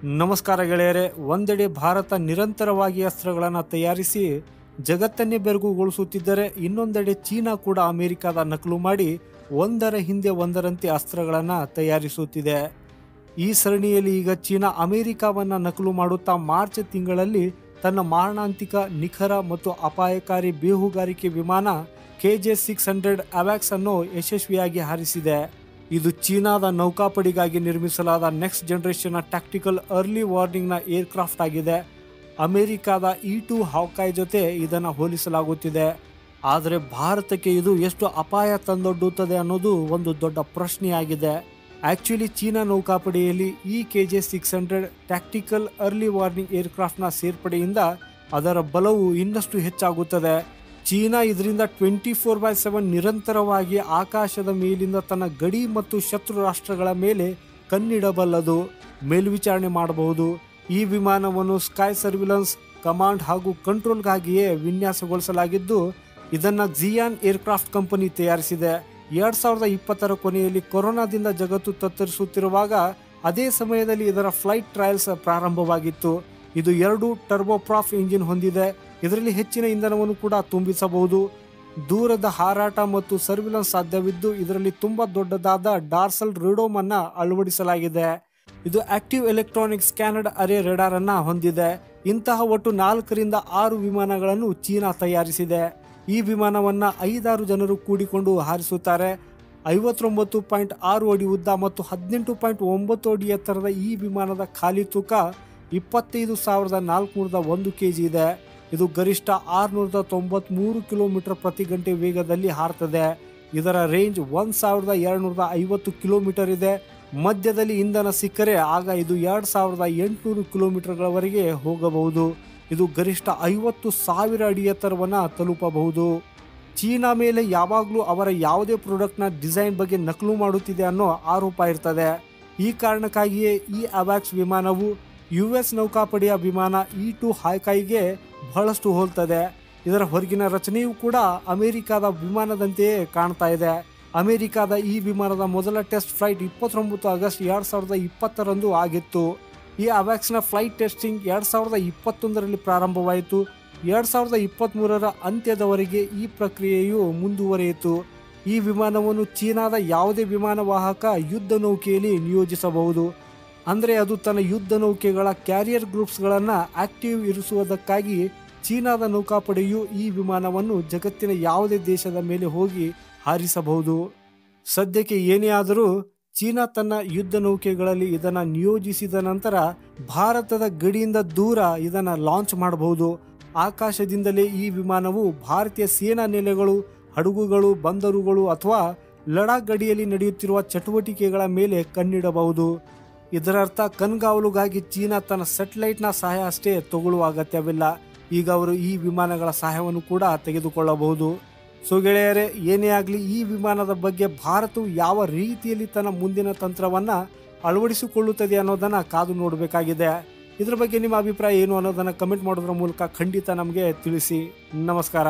ನಮಸ್ಕಾರ ಗೆಳೆಯರೆ. ಒಂದೆಡೆ ಭಾರತ ನಿರಂತರವಾಗಿ ಅಸ್ತ್ರಗಳನ್ನು ತಯಾರಿಸಿ ಜಗತ್ತನ್ನೇ ಬೆರಗುಗೊಳಿಸುತ್ತಿದ್ದರೆ, ಇನ್ನೊಂದೆಡೆ ಚೀನಾ ಕೂಡ ಅಮೆರಿಕದ ನಕಲು ಮಾಡಿ ಒಂದರ ಹಿಂದೆ ಒಂದರಂತೆ ಅಸ್ತ್ರಗಳನ್ನು ತಯಾರಿಸುತ್ತಿದೆ. ಈ ಸರಣಿಯಲ್ಲಿ ಈಗ ಚೀನಾ ಅಮೆರಿಕವನ್ನು ನಕಲು ಮಾಡುತ್ತಾ ಮಾರ್ಚ್ ತಿಂಗಳಲ್ಲಿ ತನ್ನ ಮಾರಣಾಂತಿಕ, ನಿಖರ ಮತ್ತು ಅಪಾಯಕಾರಿ ಬೇಹುಗಾರಿಕೆ ವಿಮಾನ KJ-600 ಅವ್ಯಾಕ್ಸ್ ಅನ್ನು ಯಶಸ್ವಿಯಾಗಿ ಹಾರಿಸಿದೆ. ಇದು ಚೀನಾದ ನೌಕಾಪಡೆಗಾಗಿ ನಿರ್ಮಿಸಲಾದ ನೆಕ್ಸ್ಟ್ ಜನರೇಷನ್ ಟ್ಯಾಕ್ಟಿಕಲ್ ಅರ್ಲಿ ವಾರ್ನಿಂಗ್ನ ಏರ್ಕ್ರಾಫ್ಟ್ ಆಗಿದೆ. ಅಮೆರಿಕದ E-2 ಹಾವ್ಕಾಯ್ ಜೊತೆ ಇದನ್ನು ಹೋಲಿಸಲಾಗುತ್ತಿದೆ. ಆದರೆ ಭಾರತಕ್ಕೆ ಇದು ಎಷ್ಟು ಅಪಾಯ ತಂದೊಡ್ಡುತ್ತದೆ ಅನ್ನೋದು ಒಂದು ದೊಡ್ಡ ಪ್ರಶ್ನೆಯಾಗಿದೆ. ಆಕ್ಚುಲಿ ಚೀನಾ ನೌಕಾಪಡೆಯಲ್ಲಿ ಈ KJ-600 ಟ್ಯಾಕ್ಟಿಕಲ್ ಅರ್ಲಿ ವಾರ್ನಿಂಗ್ ಏರ್ಕ್ರಾಫ್ಟ್ನ ಸೇರ್ಪಡೆಯಿಂದ ಅದರ ಬಲವು ಇನ್ನಷ್ಟು ಹೆಚ್ಚಾಗುತ್ತದೆ. ಚೀನಾ ಇದರಿಂದ 24/7 ನಿರಂತರವಾಗಿ ಆಕಾಶದ ಮೇಲಿಂದ ತನ್ನ ಗಡಿ ಮತ್ತು ಶತ್ರು ರಾಷ್ಟ್ರಗಳ ಮೇಲೆ ಕಣ್ಣಿಡಬಲ್ಲದು, ಮೇಲ್ವಿಚಾರಣೆ ಮಾಡಬಹುದು. ಈ ವಿಮಾನವನ್ನು ಸ್ಕೈ ಸರ್ವಿಲೆನ್ಸ್, ಕಮಾಂಡ್ ಹಾಗೂ ಕಂಟ್ರೋಲ್ಗಾಗಿಯೇ ವಿನ್ಯಾಸಗೊಳಿಸಲಾಗಿದ್ದು, ಇದನ್ನು ಜಿಯಾನ್ ಏರ್ಕ್ರಾಫ್ಟ್ ಕಂಪನಿ ತಯಾರಿಸಿದೆ. 2020ರ ಕೊನೆಯಲ್ಲಿ ಕೊರೋನಾದಿಂದ ಜಗತ್ತು ತತ್ತರಿಸುತ್ತಿರುವಾಗ ಅದೇ ಸಮಯದಲ್ಲಿ ಇದರ ಫ್ಲೈಟ್ ಟ್ರಯಲ್ಸ್ ಪ್ರಾರಂಭವಾಗಿತ್ತು. ಇದು 2 ಟರ್ಬೋಪ್ರಾಪ್ ಇಂಜಿನ್ ಹೊಂದಿದೆ. ಇದರಲ್ಲಿ ಹೆಚ್ಚಿನ ಇಂಧನವನ್ನು ಕೂಡ ತುಂಬಿಸಬಹುದು. ದೂರದ ಹಾರಾಟ ಮತ್ತು ಸರ್ವಿಲೆನ್ಸ್ ಸಾಧ್ಯವಿದ್ದು, ಇದರಲ್ಲಿ ತುಂಬಾ ದೊಡ್ಡದಾದ ಡಾರ್ಸಲ್ ರೇಡೋಮ್ ಅನ್ನು ಅಳವಡಿಸಲಾಗಿದೆ. ಇದು ಆಕ್ಟಿವ್ ಎಲೆಕ್ಟ್ರಾನಿಕ್ ಸ್ಕ್ಯಾನರ್ಡ್ ಅರೆ ರೇಡಾರ್ ಅನ್ನು ಹೊಂದಿದೆ. ಇಂತಹ ಒಟ್ಟು 4ರಿಂದ 6 ವಿಮಾನಗಳನ್ನು ಚೀನಾ ತಯಾರಿಸಿದೆ. ಈ ವಿಮಾನವನ್ನು 5-6 ಜನರು ಕೂಡಿಕೊಂಡು ಹಾರಿಸುತ್ತಾರೆ. 59.6 ಅಡಿ ಉದ್ದ ಮತ್ತು 18.9 ಅಡಿ ಎತ್ತರದ ಈ ವಿಮಾನದ ಖಾಲಿ ತೂಕ 25,401 kg ಇದೆ. ಇದು ಗರಿಷ್ಠ 693 ಕಿಲೋಮೀಟರ್ ಪ್ರತಿ ಗಂಟೆ ವೇಗದಲ್ಲಿ ಹಾರುತ್ತದೆ. ಇದರ ರೇಂಜ್ 1,250 ಕಿಲೋಮೀಟರ್ ಇದೆ. ಮಧ್ಯದಲ್ಲಿ ಇಂಧನ ಸಿಕ್ಕರೆ ಆಗ ಇದು 2,800 ಕಿಲೋಮೀಟರ್ಗಳವರೆಗೆ ಹೋಗಬಹುದು. ಇದು ಗರಿಷ್ಠ 50,000 ಅಡಿ ಎತ್ತರವನ್ನು ತಲುಪಬಹುದು. ಚೀನಾ ಮೇಲೆ ಯಾವಾಗಲೂ ಅವರ ಯಾವುದೇ ಪ್ರಾಡಕ್ಟ್ನ ಡಿಸೈನ್ ಬಗ್ಗೆ ನಕಲು ಮಾಡುತ್ತಿದೆ ಅನ್ನೋ ಆರೋಪ ಇರ್ತದೆ. ಈ ಕಾರಣಕ್ಕಾಗಿಯೇ ಈ ಅವ್ಯಾಕ್ಸ್ ವಿಮಾನವು US ನೌಕಾಪಡೆಯ ವಿಮಾನ E-2 ಹಾವ್ಕಾಯ್ಗೆ ಬಹಳಷ್ಟು ಹೋಲ್ತದೆ. ಇದರ ಹೊರಗಿನ ರಚನೆಯೂ ಕೂಡ ಅಮೆರಿಕದ ವಿಮಾನದಂತೆಯೇ ಕಾಣ್ತಾ ಇದೆ. ಅಮೆರಿಕದ ಈ ವಿಮಾನದ ಮೊದಲ ಟೆಸ್ಟ್ ಫ್ಲೈಟ್ 29 ಆಗಸ್ಟ್ 2020ರಂದು ಆಗಿತ್ತು. ಈ ಅವ್ಯಾಕ್ಸ್ನ ಫ್ಲೈಟ್ ಟೆಸ್ಟಿಂಗ್ 2021ರಲ್ಲಿ ಪ್ರಾರಂಭವಾಯಿತು. 2023ರ ಅಂತ್ಯದವರೆಗೆ ಈ ಪ್ರಕ್ರಿಯೆಯು ಮುಂದುವರಿಯಿತು. ಈ ವಿಮಾನವನ್ನು ಚೀನಾದ ಯಾವುದೇ ವಿಮಾನ ವಾಹಕ ಯುದ್ಧ ನೌಕೆಯಲ್ಲಿ ನಿಯೋಜಿಸಬಹುದು. ಅಂದರೆ ಅದು ತನ್ನ ಯುದ್ಧ ನೌಕೆಗಳ ಕ್ಯಾರಿಯರ್ ಗ್ರೂಪ್ಸ್ಗಳನ್ನು ಆಕ್ಟಿವ್ ಇರಿಸುವುದಕ್ಕಾಗಿ ಚೀನಾದ ನೌಕಾಪಡೆಯು ಈ ವಿಮಾನವನ್ನು ಜಗತ್ತಿನ ಯಾವುದೇ ದೇಶದ ಮೇಲೆ ಹೋಗಿ ಹಾರಿಸಬಹುದು. ಸದ್ಯಕ್ಕೆ ಏನೇ ಆದರೂ ಚೀನಾ ತನ್ನ ಯುದ್ಧ ನೌಕೆಗಳಲ್ಲಿ ಇದನ್ನು ನಿಯೋಜಿಸಿದ ನಂತರ ಭಾರತದ ಗಡಿಯಿಂದ ದೂರ ಇದನ್ನು ಲಾಂಚ್ ಮಾಡಬಹುದು. ಆಕಾಶದಿಂದಲೇ ಈ ವಿಮಾನವು ಭಾರತೀಯ ಸೇನಾ ನೆಲೆಗಳು, ಹಡಗುಗಳು, ಬಂದರುಗಳು ಅಥವಾ ಲಡಾಖ್ ಗಡಿಯಲ್ಲಿ ನಡೆಯುತ್ತಿರುವ ಚಟುವಟಿಕೆಗಳ ಮೇಲೆ ಕಣ್ಣಿಡಬಹುದು. ಇದರರ್ಥ ಕಣ್ಗಾವಲುಗಾಗಿ ಚೀನಾ ತನ್ನ ಸ್ಯಾಟಲೈಟ್ನ ಸಹಾಯ ಅಷ್ಟೇ ತಗೊಳ್ಳುವ ಅಗತ್ಯವಿಲ್ಲ. ಈಗ ಅವರು ಈ ವಿಮಾನಗಳ ಸಹಾಯವನ್ನು ಕೂಡ ತೆಗೆದುಕೊಳ್ಳಬಹುದು. ಸೊ ಗೆಳೆಯರೇ, ಏನೇ ಆಗಲಿ ಈ ವಿಮಾನದ ಬಗ್ಗೆ ಭಾರತವು ಯಾವ ರೀತಿಯಲ್ಲಿ ತನ್ನ ಮುಂದಿನ ತಂತ್ರವನ್ನು ಅಳವಡಿಸಿಕೊಳ್ಳುತ್ತದೆ ಅನ್ನೋದನ್ನು ಕಾದು ನೋಡಬೇಕಾಗಿದೆ. ಇದ್ರ ಬಗ್ಗೆ ನಿಮ್ಮ ಅಭಿಪ್ರಾಯ ಏನು ಅನ್ನೋದನ್ನು ಕಮೆಂಟ್ ಮಾಡೋದ್ರ ಮೂಲಕ ಖಂಡಿತ ನಮಗೆ ತಿಳಿಸಿ. ನಮಸ್ಕಾರ.